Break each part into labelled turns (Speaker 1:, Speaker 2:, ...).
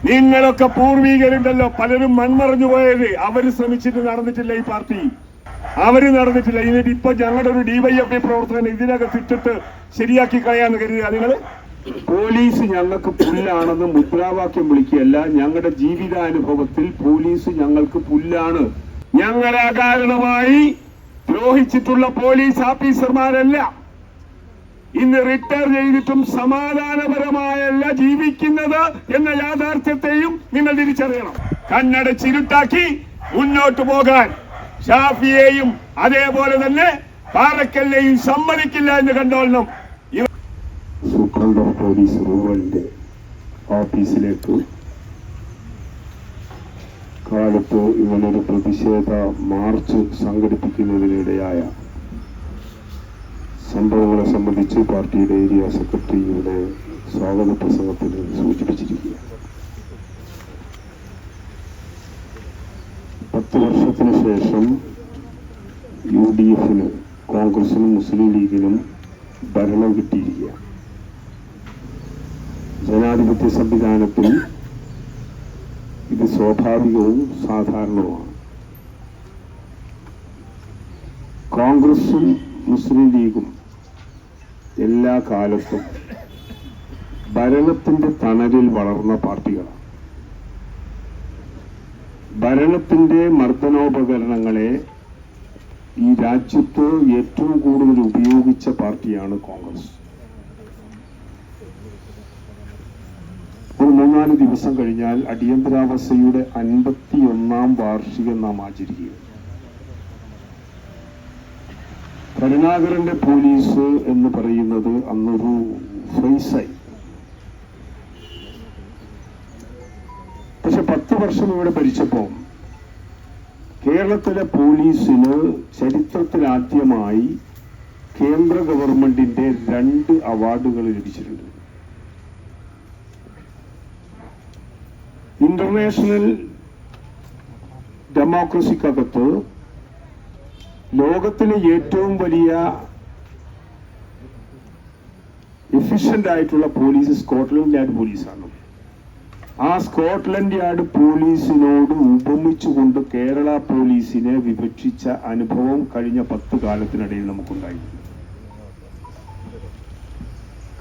Speaker 1: നിങ്ങളൊക്കെ പൂർവീകരുണ്ടല്ലോ, പലരും മൺമറഞ്ഞു പോയത്. അവര് ശ്രമിച്ചിട്ട് നടന്നിട്ടില്ല, ഈ പാർട്ടി അവര് നടന്നിട്ടില്ല. എന്നിട്ട് ഇപ്പൊ ഞങ്ങളുടെ ഒരു ഡിവൈഎഫ്ഐ പ്രവർത്തകൻ ഇതിനകത്ത് ഇട്ടിട്ട് ശരിയാക്കി കളയാന്ന് കരുതുക നിങ്ങള്. പോലീസ് ഞങ്ങൾക്ക് പുല്ലാണെന്ന് മുദ്രാവാക്യം വിളിക്കുകയല്ല, ഞങ്ങളുടെ ജീവിതാനുഭവത്തിൽ പോലീസ് ഞങ്ങൾക്ക് പുല്ലാണ്. ഞങ്ങളെ അകാരണമായി ദ്രോഹിച്ചിട്ടുള്ള പോലീസ് ഓഫീസർമാരല്ല ഇന്ന് റിട്ടയർ ചെയ്തിട്ടും സമാധാനപരമായല്ല ജീവിക്കുന്നത് എന്ന യാഥാർത്ഥ്യത്തെയും നിങ്ങൾ തിരിച്ചറിയണം. കണ്ണടച്ചിരുട്ടാക്കി മുന്നോട്ട് പോകാൻ ഷാഫിയെയും അതേപോലെ തന്നെ പാറക്കലിനെയും സമ്മതിക്കില്ല എന്ന് കണ്ടോളണം.
Speaker 2: സൂപ്രണ്ട് ഓഫ് പോലീസ് റൂറലിന്റെ ഓഫീസിലേക്ക് കാലത്ത് ഇങ്ങനൊരു പ്രതിഷേധ മാർച്ച് സംഘടിപ്പിക്കുന്നതിനിടെയായ സംഭവങ്ങളെ സംബന്ധിച്ച് പാർട്ടിയുടെ ഏരിയ സെക്രട്ടറി ഇവിടെ സ്വാഗത പ്രസംഗത്തിൽ സൂചിപ്പിച്ചിരിക്കുകയാണ്. 10 വർഷത്തിന് ശേഷം UDF-ന്, കോൺഗ്രസിനും മുസ്ലിം ലീഗിനും ഭരണം കിട്ടിയിരിക്കുകയാണ്. ജനാധിപത്യ സംവിധാനത്തിൽ ഇത് സ്വാഭാവികവും സാധാരണവുമാണ്. കോൺഗ്രസും മുസ്ലിം ലീഗും എല്ലാ കാലത്തും ഭരണത്തിന്റെ തണലിൽ വളർന്ന പാർട്ടികളാണ്. ഭരണത്തിന്റെ മർദ്ദനോപകരണങ്ങളെ ഈ രാജ്യത്ത് ഏറ്റവും കൂടുതൽ ഉപയോഗിച്ച പാർട്ടിയാണ് കോൺഗ്രസ്. ഒരു 3-4 ദിവസം കഴിഞ്ഞാൽ അടിയന്തരാവസ്ഥയുടെ 51ാം വാർഷികം നാം ആചരിക്കുക. കരുണാകരന്റെ പോലീസ് എന്ന് പറയുന്നത് അന്നൊരു ഫ്രൈസായി. പക്ഷെ 10 വർഷം ഇവിടെ ഭരിച്ചപ്പോൾ കേരളത്തിലെ പോലീസിന് ചരിത്രത്തിലാദ്യമായി കേന്ദ്ര ഗവൺമെന്റിന്റെ 2 അവാർഡുകൾ ലഭിച്ചിട്ടുണ്ട്. ഇന്റർനാഷണൽ ഡെമോക്രസിക്കകത്ത് ലോകത്തിലെ ഏറ്റവും വലിയ എഫിഷ്യന്റ് ആയിട്ടുള്ള പോലീസ് സ്കോട്ട്ലൻഡ് യാർഡ് പോലീസാണ്. ആ സ്കോട്ട്ലൻഡ് യാർഡ് പോലീസിനോട് ഉപമിച്ചുകൊണ്ട് കേരള പോലീസിനെ വിഭജിച്ച അനുഭവം കഴിഞ്ഞ 10 കാലത്തിനിടയിൽ നമുക്കുണ്ടായി.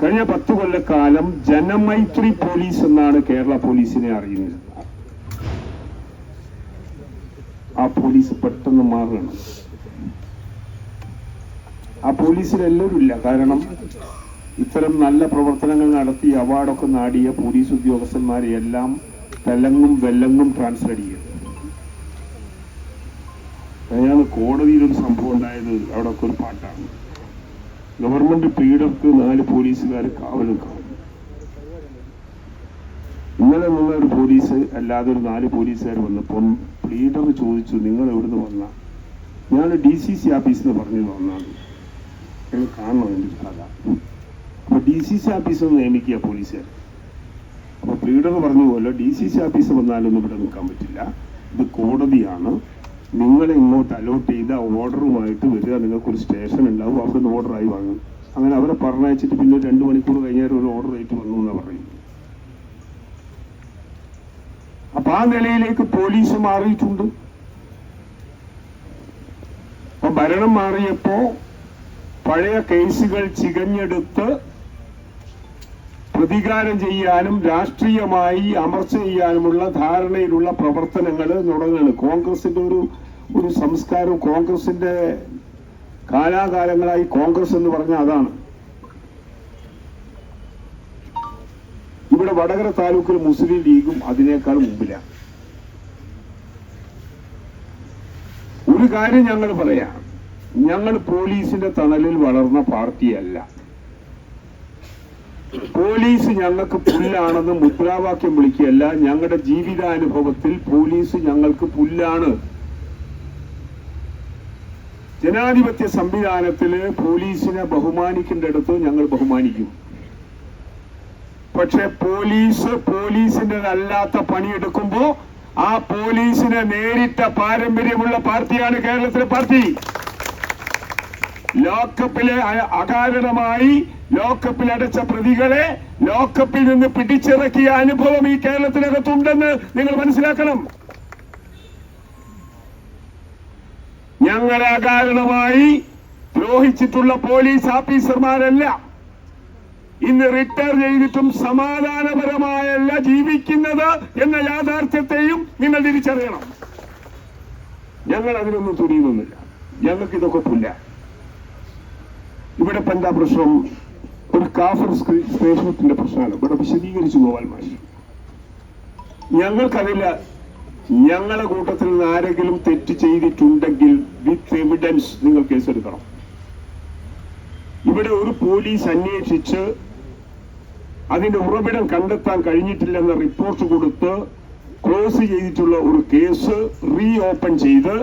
Speaker 2: കഴിഞ്ഞ 10 കൊല്ലക്കാലം ജനമൈത്രി പോലീസ് എന്നാണ് കേരള പോലീസിനെ അറിയുന്നത്. ആ പോലീസ് പെട്ടെന്ന് മാറണം. ആ പോലീസിൽ എല്ലാവരും ഇല്ല. കാരണം ഇത്തരം നല്ല പ്രവർത്തനങ്ങൾ നടത്തി അവാർഡൊക്കെ നേടിയ പോലീസ് ഉദ്യോഗസ്ഥന്മാരെ എല്ലാം തെലങ്ങും വെല്ലങ്ങും ട്രാൻസ്ഫർ ചെയ്യും. അതാണ് കോടതിയിലൊരു സംഭവം ഉണ്ടായത്. അവിടെ ഒക്കെ ഒരു പാട്ടാണ്. ഗവൺമെന്റ് പീഡർക്ക് 4 പോലീസുകാർ കാവലും കാണും. ഇന്നലെ നിങ്ങളൊരു പോലീസ് അല്ലാതെ ഒരു 4 പോലീസുകാർ വന്നപ്പം ലീഡർ ചോദിച്ചു, നിങ്ങൾ എവിടുന്ന് വന്ന? ഞാൻ DCC ഓഫീസിൽ നിന്ന് പറഞ്ഞു വന്നാണ്. നിങ്ങൾ കാണണം എൻ്റെ കഥ. അപ്പൊ DCC ഓഫീസിൽ നിന്ന് നിയമിക്കുക പോലീസുകാർ. അപ്പൊ ലീഡർ പറഞ്ഞു പോലെ DCC ഓഫീസ് വന്നാലൊന്നും ഇവിടെ നിൽക്കാൻ പറ്റില്ല, ഇത് കോടതിയാണ്. നിങ്ങളെ ഇങ്ങോട്ട് അലോട്ട് ചെയ്ത ഓർഡറുമായിട്ട് വരിക. നിങ്ങൾക്കൊരു സ്റ്റേഷൻ ഉണ്ടാവും, അവിടെ നിന്ന് ഓർഡറായി വാങ്ങും. അങ്ങനെ അവരെ പറഞ്ഞയച്ചിട്ട് പിന്നെ 2 മണിക്കൂർ കഴിഞ്ഞാൽ ഒരു ഓർഡർ ആയിട്ട് വന്നു എന്നാണ് പറയുന്നത്. അപ്പൊ ആ നിലയിലേക്ക് പോലീസ് മാറിയിട്ടുണ്ട്. അപ്പൊ ഭരണം മാറിയപ്പോ പഴയ കേസുകൾ ചികഞ്ഞെടുത്ത് പ്രതികാരം ചെയ്യാനും രാഷ്ട്രീയമായി അമർച്ച ചെയ്യാനുമുള്ള ധാരണയിലുള്ള പ്രവർത്തനങ്ങൾ തുടങ്ങുകയാണ്. കോൺഗ്രസിന്റെ ഒരു സംസ്കാരം, കോൺഗ്രസിന്റെ കാലാകാലങ്ങളായി കോൺഗ്രസ് എന്ന് പറഞ്ഞാൽ അതാണ്. ഇവിടെ വടകര താലൂക്കിൽ മുസ്ലിം ലീഗും അതിനേക്കാൾ മുമ്പിലാണ്. ഒരു കാര്യം ഞങ്ങൾ പറയാം, ഞങ്ങൾ പോലീസിന്റെ തണലിൽ വളർന്ന പാർട്ടിയല്ല. പോലീസ് ഞങ്ങൾക്ക് പുല്ലാണെന്ന് മുദ്രാവാക്യം വിളിക്കുകയല്ല, ഞങ്ങളുടെ ജീവിതാനുഭവത്തിൽ പോലീസ് ഞങ്ങൾക്ക് പുല്ലാണ്. ജനാധിപത്യ സംവിധാനത്തില് പോലീസിനെ ബഹുമാനിക്കേണ്ടിടത്ത് ഞങ്ങൾ ബഹുമാനിക്കും. പക്ഷെ പോലീസിന്റെ അല്ലാത്ത പണിയെടുക്കുമ്പോ ആ പോലീസിനെ നേരിട്ട പാരമ്പര്യമുള്ള പാർട്ടിയാണ് കേരളത്തിലെ പാർട്ടി.
Speaker 1: ലോക്കപ്പിലെ അകാരണമായി ലോക്കപ്പിൽ അടച്ച പ്രതികളെ ലോക്കപ്പിൽ നിന്ന് പിടിച്ചിറക്കിയ അനുഭവം ഈ കേരളത്തിനകത്തുണ്ടെന്ന് നിങ്ങൾ മനസ്സിലാക്കണം. ഞങ്ങളെ അകാരണമായി ദ്രോഹിച്ചിട്ടുള്ള പോലീസ് ഓഫീസർമാരല്ല ഇന്ന് റിട്ടയർ ചെയ്തിട്ടും സമാധാനപരമായല്ല ജീവിക്കുന്നത് എന്ന യാഥാർത്ഥ്യത്തെയും നിങ്ങൾ തിരിച്ചറിയണം. ഞങ്ങൾ അതിനൊന്നും തുനിയുന്നില്ല. ഞങ്ങൾക്ക് ഇതൊക്കെ പുല്ല. ഇവിടെ ഇപ്പൊ എന്താ പ്രശ്നം? ഒരു കാഫർ സ്ക്രീൻഷോട്ടിന്റെ പ്രശ്നമാണ്. ഇവിടെ വിശദീകരിച്ചു പോവാൻ മാഷി. ഞങ്ങൾക്കതില്ല. ഞങ്ങളെ കൂട്ടത്തിൽ നിന്ന് ആരെങ്കിലും തെറ്റ് ചെയ്തിട്ടുണ്ടെങ്കിൽ വിത്ത് എവിഡൻസ് നിങ്ങൾ കേസെടുക്കണം. ഇവിടെ ഒരു പോലീസ് അന്വേഷിച്ച് അതിന്റെ ഉറവിടം കണ്ടെത്താൻ കഴിഞ്ഞിട്ടില്ലെന്ന റിപ്പോർട്ട് കൊടുത്ത് ക്ലോസ് ചെയ്തിട്ടുള്ള ഒരു കേസ് റീ ഓപ്പൺ ചെയ്ത്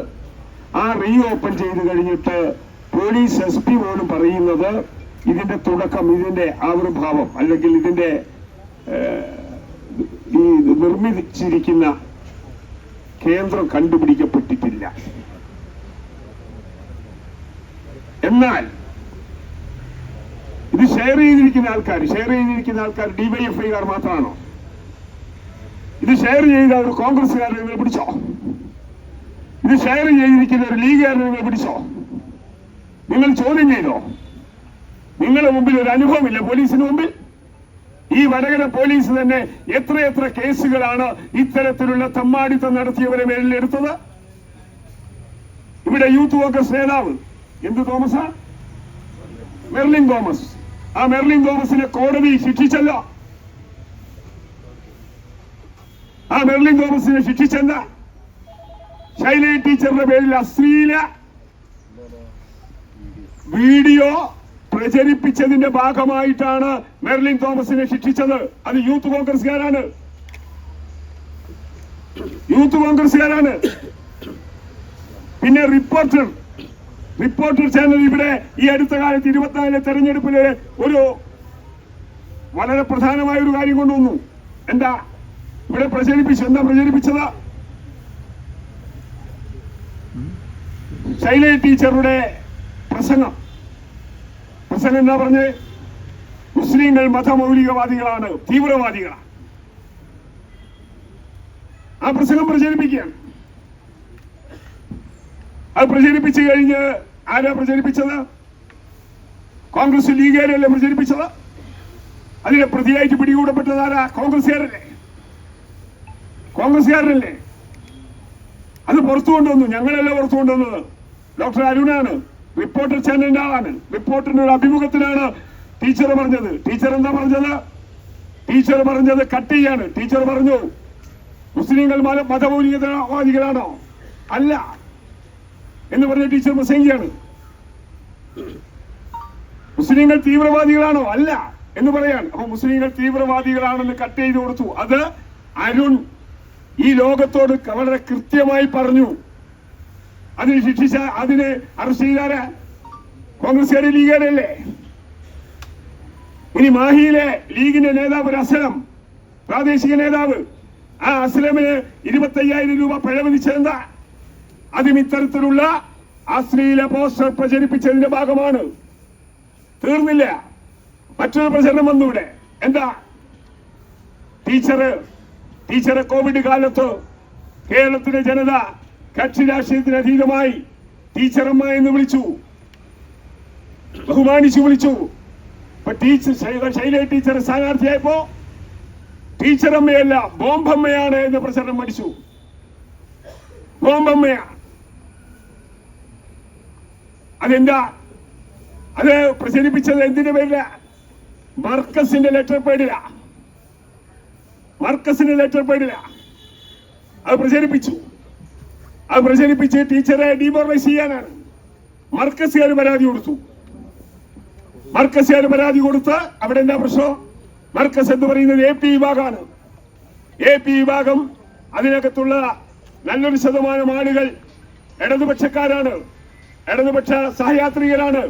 Speaker 1: കഴിഞ്ഞിട്ട് പോലീസ് SP പോലും പറയുന്നത് ഇതിന്റെ തുടക്കം, ഇതിന്റെ ആവിർഭാവം അല്ലെങ്കിൽ ഇതിന്റെ ഈ നിർമ്മിച്ചിരിക്കുന്ന കേന്ദ്രം കണ്ടുപിടിക്കപ്പെട്ടിട്ടില്ല. എന്നാൽ ഇത് ഷെയർ ചെയ്തിരിക്കുന്ന ആൾക്കാർ DYFIക്കാർ മാത്രമാണോ? ഇത് ഷെയർ ചെയ്ത ഒരു കോൺഗ്രസ്സുകാരനെ നിങ്ങൾ പിടിച്ചോ? ഇത് ഷെയർ ചെയ്തിരിക്കുന്ന ഒരു ലീഗുകാരനെ നിങ്ങൾ പിടിച്ചോ? നിങ്ങൾ ചോദ്യം ചെയ്തോ? നിങ്ങളുടെ മുമ്പിൽ ഒരു അനുഭവമില്ല പോലീസിന് മുമ്പിൽ? ഈ വടകര പോലീസ് തന്നെ എത്രയെത്ര കേസുകളാണ് ഇത്തരത്തിലുള്ള തമ്മാടിത്തം നടത്തിയവരെ മേലിൽ എടുത്തത്? ഇവിടെ യൂത്ത് കോൺഗ്രസ് നേതാവ് എന്ത് തോമസാ? മെർലിൻ തോമസ്. ആ മെർലിൻ തോമസിനെ കോടതി ശിക്ഷിച്ചല്ലോ. ആ മെർലിൻ തോമസിനെ ശിക്ഷിച്ചെന്താ? ശൈല ടീച്ചറുടെ പേരിൽ അശ്ലീല വീഡിയോ പ്രചരിപ്പിച്ചതിന്റെ ഭാഗമായിട്ടാണ് മെർലിൻ തോമസിനെ ശിക്ഷിച്ചത്. അത് യൂത്ത് കോൺഗ്രസ്സുകാരാണ്. പിന്നെ റിപ്പോർട്ടർ ചാനൽ ഇവിടെ ഈ അടുത്ത കാലത്ത് 24 തെരഞ്ഞെടുപ്പില് ഒരു വളരെ പ്രധാനമായ ഒരു കാര്യം കൊണ്ടുവന്നു. എന്താ പ്രചരിപ്പിച്ചത്? ശൈല ടീച്ചറുടെ പ്രസംഗം എന്താ പറഞ്ഞ്? മുസ്ലിങ്ങൾ മതമൗലികവാദികളാണ്, തീവ്രവാദികളാണ്. ആ പ്രസംഗം പ്രചരിപ്പിക്കുകയാണ്. അത് പ്രചരിപ്പിച്ചു കഴിഞ്ഞ് ആരാ പ്രചരിപ്പിച്ചത്? കോൺഗ്രസ് ലീഗുകാരല്ലേ പ്രചരിപ്പിച്ചത്? അതിനെ പ്രതിയായിട്ട് പിടികൂടപ്പെട്ടത് ആരാ? കോൺഗ്രസ്സുകാരനല്ലേ? അത് പുറത്തു കൊണ്ടുവന്നു. ഞങ്ങളല്ല പുറത്തു കൊണ്ടുവന്നത്, ഡോക്ടർ അരുണാണ്. റിപ്പോർട്ടർ ചാനലിന്റെ ആളാണ്. റിപ്പോർട്ടറിന്റെ ഒരു അഭിമുഖത്തിലാണ് ടീച്ചർ പറഞ്ഞത്. ടീച്ചർ എന്താ പറഞ്ഞത്? ടീച്ചർ പറഞ്ഞത് കട്ട് ചെയ്യാണ്. ടീച്ചർ പറഞ്ഞു, മുസ്ലിങ്ങൾ മതമൗലികവാദികളാണോ? അല്ല എന്ന് പറഞ്ഞ ടീച്ചർ പ്രസംഗിക്കുകയാണ്. മുസ്ലിങ്ങൾ തീവ്രവാദികളാണോ? അല്ല എന്ന് പറയാണ്. അപ്പൊ മുസ്ലിങ്ങൾ തീവ്രവാദികളാണെന്ന് കട്ട് ചെയ്ത് കൊടുത്തു. അത് അരുൺ ഈ ലോകത്തോട് വളരെ കൃത്യമായി പറഞ്ഞു. അതിന് ശിക്ഷിച്ച, അതിന് അറസ്റ്റ് ചെയ്താരാ? കോൺഗ്രസ്സുകാരെ, ലീഗുകാരല്ലേ? ഇനി മാഹിയിലെ ലീഗിന്റെ നേതാവ് ഒരു അസ്ലം, പ്രാദേശിക നേതാവ്, ആ അസ്ലമിന് 25,000 രൂപ പിഴ വിധിച്ചതെന്താ? അതും ഇത്തരത്തിലുള്ള അശ്ലീല പോസ്റ്റർ പ്രചരിപ്പിച്ചതിന്റെ ഭാഗമാണ്. തീർന്നില്ല, മറ്റൊരു പ്രചരണം വന്നു ഇവിടെ. എന്താ? ടീച്ചറെ കോവിഡ് കാലത്ത് കേരളത്തിലെ ജനത കക്ഷി രാഷ്ട്രീയത്തിന് അതീതമായി ടീച്ചറമ്മ എന്ന് വിളിച്ചു, ബഹുമാനിച്ചു വിളിച്ചു. ശൈല ടീച്ചർ സ്ഥാനാർത്ഥിയായപ്പോ ടീച്ചറമ്മയല്ല ബോംബമ്മയാണ് എന്ന് പ്രചരണം പഠിച്ചു. ബോംബമ്മയാ. അതെന്താ? അത് പ്രചരിപ്പിച്ചത് എന്തിന്റെ പേരില? മർക്കസിന്റെ ലെറ്റർ പേഡില. അത് പ്രചരിപ്പിച്ച് ടീച്ചറെ ഡിമോറലൈസ് ചെയ്യാനാണ്. മർക്കസുകാർ പരാതി കൊടുത്ത് അവിടെ എന്താ പ്രശ്നം? മർക്കസ് എന്ന് പറയുന്നത് AP വിഭാഗമാണ്. AP വിഭാഗം, അതിനകത്തുള്ള നല്ലൊരു ശതമാനം ആളുകൾ ഇടതുപക്ഷക്കാരാണ്, ഇടതുപക്ഷ സഹയാത്രികരാണ്,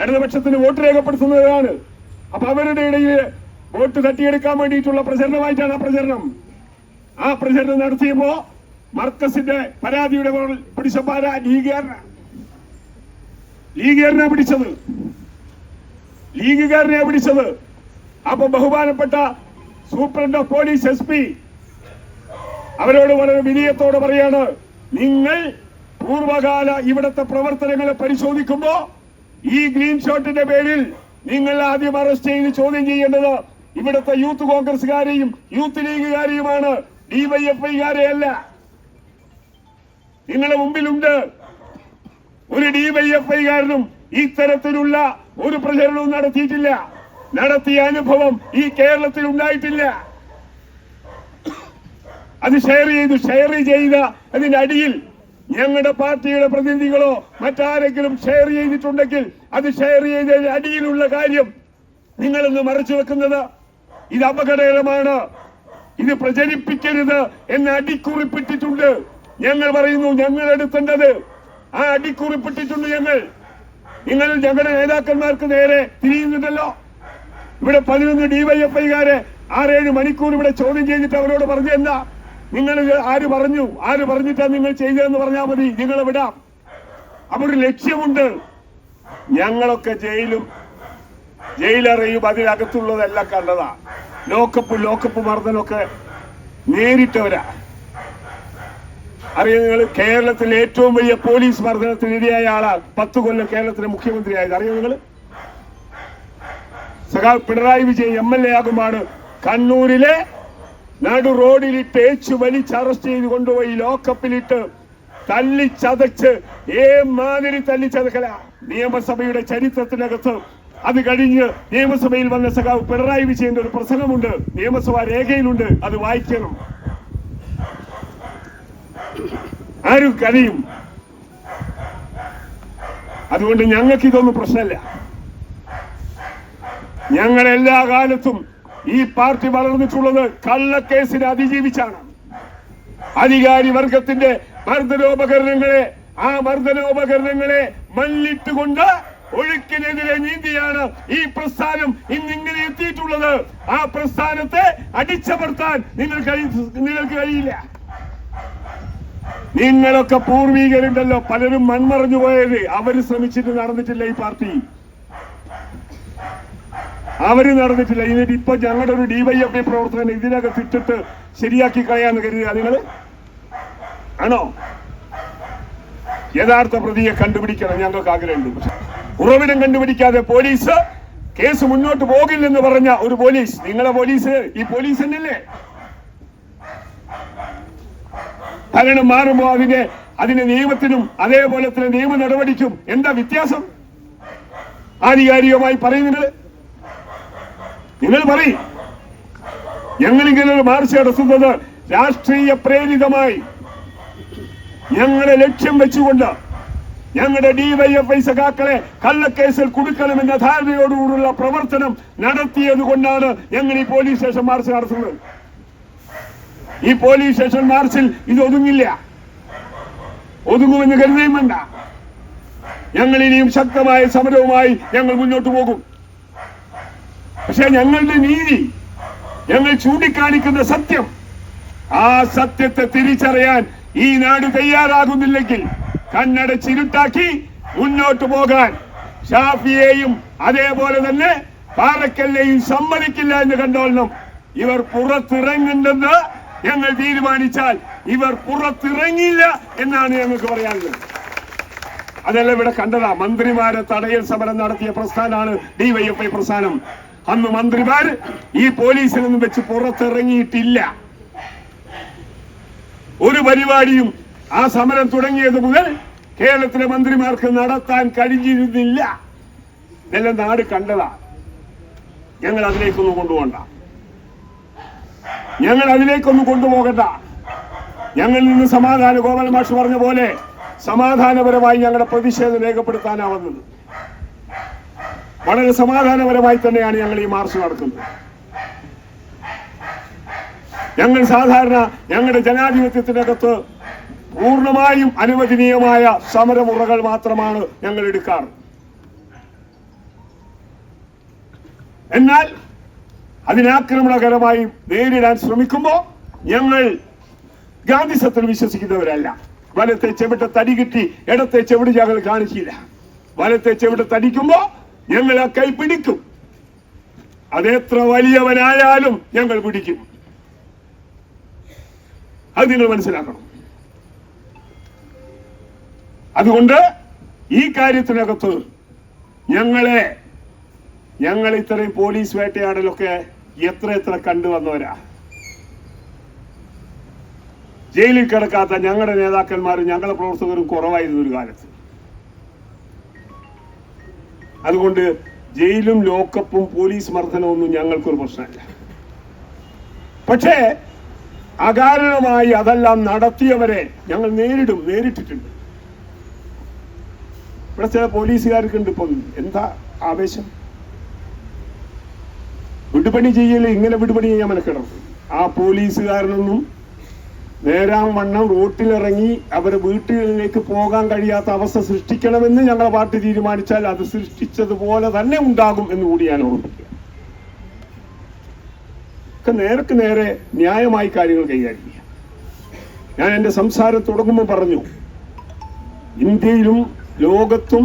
Speaker 1: ഇടതുപക്ഷത്തിന് വോട്ട് രേഖപ്പെടുത്തുന്നവരാണ്. അപ്പൊ അവരുടെ ഇടയിൽ വോട്ട് തട്ടിയെടുക്കാൻ വേണ്ടിയിട്ടുള്ള പ്രചരണമായിട്ടാണ് ആ പ്രചരണം നടത്തിയപ്പോ മർക്കസിന്റെ പരാതിയുടെ പിടിച്ചപ്പാര ലീഗുകാരനാണ്. ലീഗുകാരനെ പിടിച്ചത്. അപ്പൊ ബഹുമാനപ്പെട്ട സൂപ്രണ്ട് ഓഫ് പോലീസ് SP അവരോട് വളരെ വിനയത്തോടെ പറയാണ്, നിങ്ങൾ പൂർവകാല ഇവിടുത്തെ പ്രവർത്തനങ്ങളെ പരിശോധിക്കുമ്പോ ഈ ഗ്രീൻ ഷോട്ടിന്റെ പേരിൽ നിങ്ങൾ ആദ്യം അറസ്റ്റ് ചെയ്ത് ചോദ്യം ചെയ്യേണ്ടത് ഇവിടുത്തെ യൂത്ത് കോൺഗ്രസുകാരെയും യൂത്ത് ലീഗുകാരെയുമാണ്, DYFIക്കാരെയല്ല. നിങ്ങളുടെ മുമ്പിലുണ്ട് ഒരു DYFIക്കാരനും ഇത്തരത്തിലുള്ള ഒരു പ്രചരണവും നടത്തിയിട്ടില്ല. നടത്തിയ അനുഭവം ഈ കേരളത്തിൽ ഉണ്ടായിട്ടില്ല. അത് ഷെയർ ചെയ്ത അതിന്റെ അടിയിൽ ഞങ്ങളുടെ പാർട്ടിയുടെ പ്രതിനിധികളോ മറ്റാരെങ്കിലും ഷെയർ ചെയ്തിട്ടുണ്ടെങ്കിൽ അത് ഷെയർ ചെയ്തതിന്റെ അടിയിലുള്ള കാര്യം നിങ്ങളൊന്ന് മറച്ചു വെക്കുന്നത് ഇത് അപകടകരമാണ്. ഇത് പ്രചരിപ്പിക്കരുത് എന്ന് അടിക്കുറിപ്പിട്ടിട്ടുണ്ട്. ഞങ്ങൾ പറയുന്നു, ഞങ്ങൾ എടുക്കേണ്ടത് ആ അടിക്കുറിപ്പിട്ടിട്ടുണ്ട്. നിങ്ങൾ ഞങ്ങളുടെ നേതാക്കന്മാർക്ക് നേരെ തിരിയുന്നുണ്ടല്ലോ. ഇവിടെ 11 DYFIക്കാരെ 6-7 മണിക്കൂർ ഇവിടെ ചോദ്യം ചെയ്തിട്ട് അവരോട് പറഞ്ഞു, എന്താ നിങ്ങൾ ആര് പറഞ്ഞിട്ടാ നിങ്ങൾ ചെയ്തതെന്ന് പറഞ്ഞാൽ മതി, നിങ്ങളെ വിടാം. അപ്പൊ ഒരു ലക്ഷ്യമുണ്ട്. ഞങ്ങളൊക്കെ ജയിലറയും അതിനകത്തുള്ളതെല്ലാം കണ്ടതാ. ലോക്കപ്പ് മർദ്ദനമൊക്കെ നേരിട്ടവരാ. അറിയാം, നിങ്ങൾ കേരളത്തിലെ ഏറ്റവും വലിയ പോലീസ് മർദ്ദനത്തിനിരയായ ആളാ 10 കൊല്ലം കേരളത്തിലെ മുഖ്യമന്ത്രിയായത്. അറിയാം, നിങ്ങൾ സഖാവ് പിണറായി വിജയൻ MLA ആകുമാണ് കണ്ണൂരിലെ നടു റോഡിലിട്ട് വലിച്ച് അറസ്റ്റ് ചെയ്ത് കൊണ്ടുപോയി ലോക്കപ്പിലിട്ട് തല്ലിച്ചതച്ച് മാതിരി തല്ലിച്ചതക്കല നിയമസഭയുടെ ചരിത്രത്തിനകത്ത്. അത് കഴിഞ്ഞ് നിയമസഭയിൽ വന്ന സഖാവ് പിണറായി വിജയന്റെ ഒരു പ്രസംഗമുണ്ട്, നിയമസഭാ രേഖയിലുണ്ട്, അത് വായിക്കണം. ആരും കരയും. അതുകൊണ്ട് ഞങ്ങൾക്ക് ഇതൊന്നും പ്രശ്നമല്ല. ഞങ്ങൾ എല്ലാ കാലത്തും ഈ പാർട്ടി വളർന്നിട്ടുള്ളത് കള്ളക്കേസിനെ അതിജീവിച്ചാണ്. അധികാരി വർഗത്തിന്റെ മർദ്ദനോപകരണങ്ങളെ മല്ലിട്ടുകൊണ്ട് ഒഴുക്കിനെതിരെ നീന്തിയാണ് ഈ പ്രസ്ഥാനം ഇന്നിങ്ങനെ എത്തിയിട്ടുള്ളത്. ആ പ്രസ്ഥാനത്തെ അടിച്ചമർത്താൻ നിങ്ങൾക്ക് കഴിയില്ല. നിങ്ങളൊക്കെ പൂർവീകരുണ്ടല്ലോ, പലരും മൺമറഞ്ഞു പോയത്. അവര് ശ്രമിച്ചിട്ട് നടന്നിട്ടില്ല. ഈ പാർട്ടി നടന്നിട്ടില്ല. എന്നിട്ട് ഇപ്പൊ ഞങ്ങളുടെ ഒരു DYFI പ്രവർത്തകൻ ഇതിനകത്ത് ഇട്ടിട്ട് ശരിയാക്കി കളയാന്ന് കരുതുക നിങ്ങൾ ആണോ? യഥാർത്ഥ പ്രതിയെ കണ്ടുപിടിക്കണം, ഞങ്ങൾക്ക് ആഗ്രഹമുണ്ട്. ഉറവിടം കണ്ടുപിടിക്കാതെ പോലീസ് കേസ് മുന്നോട്ട് പോകില്ലെന്ന് പറഞ്ഞ ഒരു പോലീസ്, നിങ്ങളെ പോലീസ് ഈ പോലീസ് തന്നെയല്ലേ? ഭരണം മാറുമ്പോ അതിന്റെ നിയമത്തിനും അതേപോലെ തന്നെ നിയമ നടപടിക്കും എന്താ വ്യത്യാസം? ആധികാരികമായി പറയും നിങ്ങൾ പറയും. ഞങ്ങളിങ്ങനെ ഒരു മാർച്ച് നടത്തുന്നത് രാഷ്ട്രീയ പ്രേരിതമായി ഞങ്ങളെ ലക്ഷ്യം വെച്ചുകൊണ്ട് ഞങ്ങളുടെ DYFI സഖാക്കളെ കള്ളക്കേസിൽ കുടുക്കണമെന്ന ധാരണയോടുകൂടിയുള്ള പ്രവർത്തനം നടത്തിയത് കൊണ്ടാണ് ഞങ്ങൾ ഈ പോലീസ് സ്റ്റേഷൻ മാർച്ച് നടത്തുന്നത്. ഈ പോലീസ് സ്റ്റേഷൻ മാർച്ചിൽ ഇത് ഒതുങ്ങുമെന്ന് കരുതുകയും വേണ്ട. ഞങ്ങൾ ഇനിയും ശക്തമായ സമരവുമായി ഞങ്ങൾ മുന്നോട്ട് പോകും. പക്ഷെ ഞങ്ങളുടെ നീതി, ഞങ്ങൾ ചൂണ്ടിക്കാണിക്കുന്ന സത്യം, ആ സത്യത്തെ തിരിച്ചറിയാൻ ഈ നാട് തയ്യാറാകുന്നില്ലെങ്കിൽ കണ്ണടച്ചിരുട്ടാക്കി മുന്നോട്ട് പോകാൻ ഷാഫിയെയും അതേപോലെ തന്നെ പാറക്കലിനെയും സമ്മതിക്കില്ല എന്ന് കണ്ടോളണം. ഇവർ പുറത്തിറങ്ങുന്നെന്ന് ഞങ്ങൾ തീരുമാനിച്ചാൽ ഇവർ പുറത്തിറങ്ങില്ല എന്നാണ് ഞങ്ങൾക്ക് പറയാനുള്ളത്. അതെല്ലാം ഇവിടെ കണ്ടതാ. മന്ത്രിമാരെ തടയൽ സമരം നടത്തിയ പ്രസ്ഥാനമാണ് DYFI പ്രസ്ഥാനം. അന്ന് മന്ത്രിമാർ ഈ പോലീസിൽ നിന്നും വെച്ച് പുറത്തിറങ്ങിയിട്ടില്ല. ഒരു പരിപാടിയും ആ സമരം തുടങ്ങിയത് മുതൽ കേരളത്തിലെ മന്ത്രിമാർക്ക് നടത്താൻ കഴിഞ്ഞിരുന്നില്ല. ഇതെല്ലാം നാട് കണ്ടതാ. ഞങ്ങൾ അതിലേക്കൊന്നും കൊണ്ടുപോകണ്ട. ഞങ്ങളിൽ നിന്ന് ഗോപാൽ മാഷ് പറഞ്ഞ പോലെ സമാധാനപരമായി ഞങ്ങളുടെ പ്രതിഷേധം രേഖപ്പെടുത്താനാവുന്നത്. വളരെ സമാധാനപരമായി തന്നെയാണ് ഞങ്ങൾ ഈ മാർച്ച് നടക്കുന്നത്. ഞങ്ങൾ സാധാരണ ഞങ്ങളുടെ ജനാധിപത്യത്തിനകത്ത് പൂർണ്ണമായും അനുവദനീയമായ സമരമുറകൾ മാത്രമാണ് ഞങ്ങൾ എടുക്കാറ്. എന്നാൽ അതിനാക്രമണകരമായി നേരിടാൻ ശ്രമിക്കുമ്പോൾ ഞങ്ങൾ ഗാന്ധിസത്തിൽ വിശ്വസിക്കുന്നവരല്ല. വലത്തെ ചെവിട്ട തടി കിട്ടി ഇടത്തെ ചെവിട് ഞങ്ങൾ കാണിക്കില്ല. വലത്തെ ചെവിട്ട് തടിക്കുമ്പോ ഞങ്ങൾ ആ കൈ പിടിക്കും. അതെത്ര വലിയവനായാലും ഞങ്ങൾ പിടിക്കും. അത് നിങ്ങൾ മനസ്സിലാക്കണം. അതുകൊണ്ട് ഈ കാര്യത്തിനകത്ത് ഞങ്ങൾ ഇത്രയും പോലീസ് വേട്ടയാടലൊക്കെ എത്ര കണ്ടുവന്നവരാ. ജയിലിൽ കിടക്കാത്ത ഞങ്ങളുടെ നേതാക്കന്മാരും ഞങ്ങളുടെ പ്രവർത്തകരും കുറവായിരുന്നു ഒരു കാലത്ത്. അതുകൊണ്ട് ജയിലും ലോക്കപ്പും പോലീസ് മർദ്ദനമൊന്നും ഞങ്ങൾക്കൊരു പ്രശ്നമല്ല. പക്ഷേ അകാരണമായി അതെല്ലാം നടത്തിയവരെ ഞങ്ങൾ നേരിട്ടിട്ടുണ്ട്. ഇവിടെ ചില പോലീസുകാർക്കുണ്ട് ഇപ്പം എന്താ ആവേശം. വിടുപണി ചെയ്യല്, ഇങ്ങനെ വിടുപണി ചെയ്യാൻ മനക്കിടണം. ആ പോലീസുകാരനൊന്നും നേരാം വണ്ണം റോട്ടിലിറങ്ങി അവരെ വീട്ടുകളിലേക്ക് പോകാൻ കഴിയാത്ത അവസ്ഥ സൃഷ്ടിക്കണമെന്ന് ഞങ്ങളുടെ പാർട്ടി തീരുമാനിച്ചാൽ അത് സൃഷ്ടിച്ചതുപോലെ തന്നെ ഉണ്ടാകും എന്ന് കൂടി ഞാൻ ഓർമ്മിക്കുക. നേർക്ക് നേരെ ന്യായമായി കാര്യങ്ങൾ കൈകാര്യം ചെയ്യാം. ഞാൻ എന്റെ സംസാരം തുടങ്ങുമ്പോൾ പറഞ്ഞു, ഇന്ത്യയിലും ലോകത്തും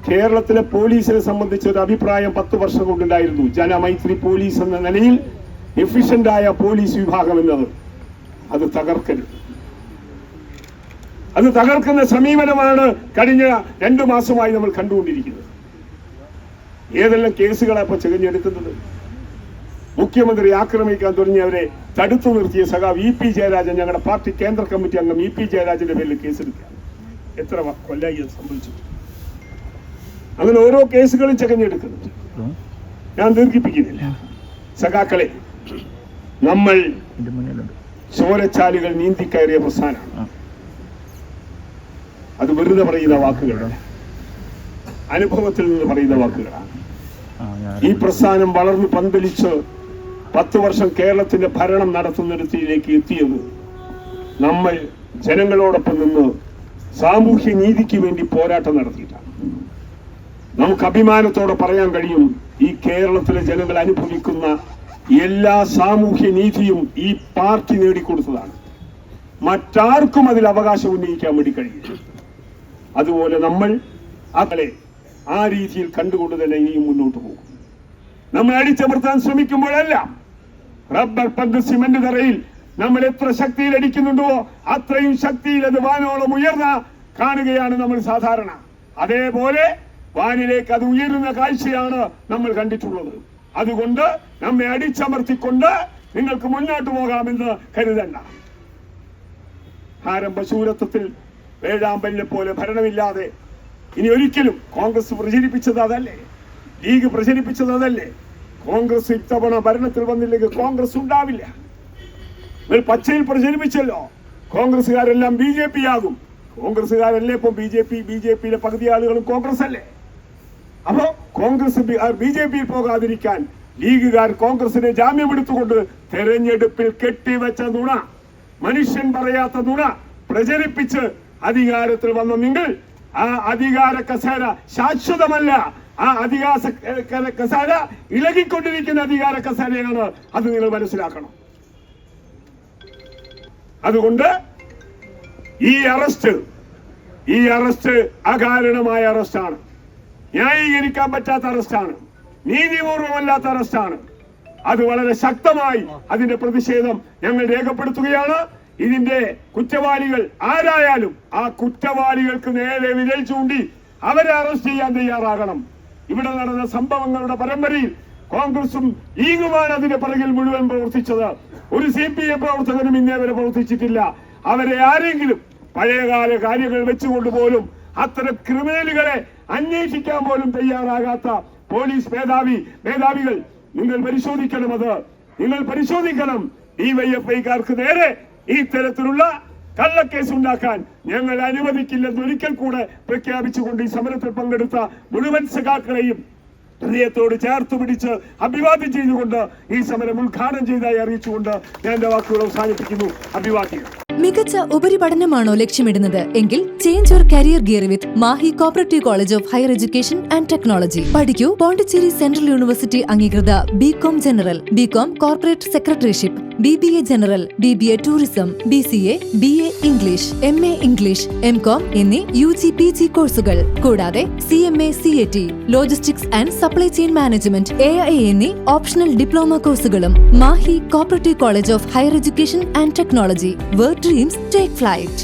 Speaker 1: കേരളത്തിലെ പോലീസിനെ സംബന്ധിച്ച ഒരു അഭിപ്രായം 10 വർഷം കൊണ്ടുണ്ടായിരുന്നു. ജനമൈത്രി പോലീസ് എന്ന നിലയിൽ എഫിഷ്യന്റായ പോലീസ് വിഭാഗം എന്നത് അത് തകർക്കരുത്. അത് തകർക്കുന്ന സമീപനമാണ് കഴിഞ്ഞ 2 മാസമായി നമ്മൾ കണ്ടുകൊണ്ടിരിക്കുന്നത്. ഏതെല്ലാം കേസുകളാണ് ഇപ്പൊ ചെകഞ്ഞെടുക്കുന്നത്. മുഖ്യമന്ത്രി ആക്രമിക്കാൻ തുടങ്ങിയവരെ തടുത്തു നിർത്തിയ സഖാവ് ഇ പി ജയരാജൻ, ഞങ്ങളുടെ പാർട്ടി കേന്ദ്ര കമ്മിറ്റി അംഗം ഇ പി ജയരാജന്റെ പേരിൽ കേസെടുക്കുക. എത്ര കൊല്ലായി അത് സംഭവിച്ചു. അങ്ങനെ ഓരോ കേസുകളും ചെകഞ്ഞെടുക്കുന്നുണ്ട്. ഞാൻ ദീർഘിപ്പിക്കുന്നില്ല. സഖാക്കളെ, നമ്മൾ ചോരച്ചാലുകൾ നീന്തിക്കയറിയ പ്രസ്ഥാനമാണ്. അത് വെറുതെ പറയുന്ന വാക്കുകളാണ്, അനുഭവത്തിൽ നിന്ന് പറയുന്ന വാക്കുകളാണ്. ഈ പ്രസ്ഥാനം വളർന്നു പന്തലിച്ച് 10 വർഷം കേരളത്തിന്റെ ഭരണം നടത്തുന്നിടത്തിലേക്ക് എത്തിയത് നമ്മൾ ജനങ്ങളോടൊപ്പം നിന്ന് സാമൂഹ്യ നീതിക്ക് വേണ്ടി പോരാട്ടം നടത്തിയിട്ടാണ്. നമുക്ക് അഭിമാനത്തോടെ പറയാൻ കഴിയും, ഈ കേരളത്തിലെ ജനങ്ങൾ അനുഭവിക്കുന്ന എല്ലാ സാമൂഹ്യ നീതിയും ഈ പാർട്ടി നേടിക്കൊടുത്തതാണ്. മറ്റാർക്കും അതിൽ അവകാശം ഉന്നയിക്കാൻ വേണ്ടി കഴിയില്ല. അതുപോലെ നമ്മൾ അകലെ ആ രീതിയിൽ കണ്ടുകൊണ്ട് തന്നെ ഇനിയും മുന്നോട്ട് പോകും. നമ്മൾ അടിച്ചമർത്താൻ ശ്രമിക്കുമ്പോഴെല്ലാം റബ്ബർ പന്ത് സിമന്റ് തറയിൽ നമ്മൾ എത്ര ശക്തിയിൽ അടിക്കുന്നുണ്ടോ അത്രയും ശക്തിയിൽ അത് വാനോളം ഉയർന്ന കാണുകയാണ് നമ്മൾ സാധാരണ. അതേപോലെ വാനിലേക്ക് അത് ഉയരുന്ന കാഴ്ചയാണ് നമ്മൾ കണ്ടിട്ടുള്ളത്. അതുകൊണ്ട് നമ്മെ അടിച്ചമർത്തിക്കൊണ്ട് നിങ്ങൾക്ക് മുന്നോട്ട് പോകാമെന്ന് കരുതണ്ട. ആരംഭശൂരത്വത്തിൽ വേഴാമ്പലിനെ പോലെ ഭരണമില്ലാതെ ഇനി ഒരിക്കലും കോൺഗ്രസ് പ്രചരിപ്പിച്ചത് അതല്ലേ, ലീഗ് പ്രചരിപ്പിച്ചത് അതല്ലേ. കോൺഗ്രസ് ഇത്തവണ ഭരണത്തിൽ വന്നില്ലെങ്കിൽ കോൺഗ്രസ് ഉണ്ടാവില്ല. പച്ചയിൽ പ്രചരിപ്പിച്ചല്ലോ, കോൺഗ്രസുകാരെല്ലാം BJP ആകും. കോൺഗ്രസുകാരല്ലേ ഇപ്പൊ BJPയിലെ പകുതി ആളുകളും കോൺഗ്രസ് അല്ലേ. അപ്പോ കോൺഗ്രസ് BJPയിൽ പോകാതിരിക്കാൻ ലീഗുകാർ കോൺഗ്രസിനെ ജാമ്യം എടുത്തുകൊണ്ട് തെരഞ്ഞെടുപ്പിൽ കെട്ടിവെച്ച നുണ, മനുഷ്യൻ പറയാത്ത നുണ പ്രചരിപ്പിച്ച് അധികാരത്തിൽ വന്ന നിങ്ങൾ ആ അധികാര കസേര ശാശ്വതമല്ല. ആ അധികാര കസേര ഇളകിക്കൊണ്ടിരിക്കുന്ന അധികാര കസേരയാണ്. അത് നിങ്ങൾ മനസ്സിലാക്കണം. അതുകൊണ്ട് ഈ അറസ്റ്റ് അകാരണമായ അറസ്റ്റാണ്, ന്യായീകരിക്കാൻ പറ്റാത്ത അറസ്റ്റാണ്, നീതിപൂർവമല്ലാത്ത അറസ്റ്റാണ്. അത് വളരെ ശക്തമായി അതിന്റെ പ്രതിഷേധം ഞങ്ങൾ രേഖപ്പെടുത്തുകയാണ്. ഇതിന്റെ കുറ്റവാളികൾ ആരായാലും ആ കുറ്റവാളികൾക്ക് നേരെ വിരൽ ചൂണ്ടി അവരെ അറസ്റ്റ് ചെയ്യാൻ തയ്യാറാകണം. ഇവിടെ നടന്ന സംഭവങ്ങളുടെ പരമ്പരയിൽ കോൺഗ്രസും ലീഗുമാണ് അതിന്റെ പിറകിൽ മുഴുവൻ പ്രവർത്തിച്ചത്. ഒരു CPM പ്രവർത്തകനും ഇന്നേ വരെ പ്രവർത്തിച്ചിട്ടില്ല. അവരെ ആരെങ്കിലും പഴയകാല കാര്യങ്ങൾ വെച്ചുകൊണ്ട് പോലും അത്തരം ക്രിമിനലുകളെ അന്വേഷിക്കാൻ പോലും തയ്യാറാകാത്ത പോലീസ് മേധാവികൾ നിങ്ങൾ പരിശോധിക്കണം. നിങ്ങൾ പരിശോധിക്കണം. DYFIക്കാർക്ക് നേരെ ഈ തരത്തിലുള്ള കള്ളക്കേസ് ഉണ്ടാക്കാൻ ഞങ്ങൾ അനുവദിക്കില്ലെന്ന് ഒരിക്കൽ കൂടെ പ്രഖ്യാപിച്ചുകൊണ്ട് ഈ സമരത്തിൽ പങ്കെടുത്ത മുഴുവൻ സഖാക്കളെയും ഹൃദയത്തോട് ചേർത്ത് പിടിച്ച് അഭിവാദ്യം ചെയ്തുകൊണ്ട് ഈ സമരം ഉദ്ഘാടനം ചെയ്തതായി അറിയിച്ചുകൊണ്ട് ഞാൻ എന്റെ വാക്കുകൾ അവസാനിപ്പിക്കുന്നു. അഭിവാദ്യം.
Speaker 3: മികച്ച ഉപരിപഠനമാണോ ലക്ഷ്യമിടുന്നത് എങ്കിൽ change your career gear with Mahe cooperative college of higher education and technology. പഠിക്കൂ പോണ്ടിച്ചേരി സെൻട്രൽ യൂണിവേഴ്സിറ്റി അംഗീകൃത BCom general, BCom corporate secretaryship, BBA General, BBA Tourism, BCA, BA English, MA English, MCOM എന്നീ UG PG കോഴ്സുകൾ കൂടാതെ CMA CAT, Logistics and Supply Chain Management, AI എന്നീ optional diploma കോഴ്സുകളും Mahe cooperative college of higher education and technology. Where dreams take flight.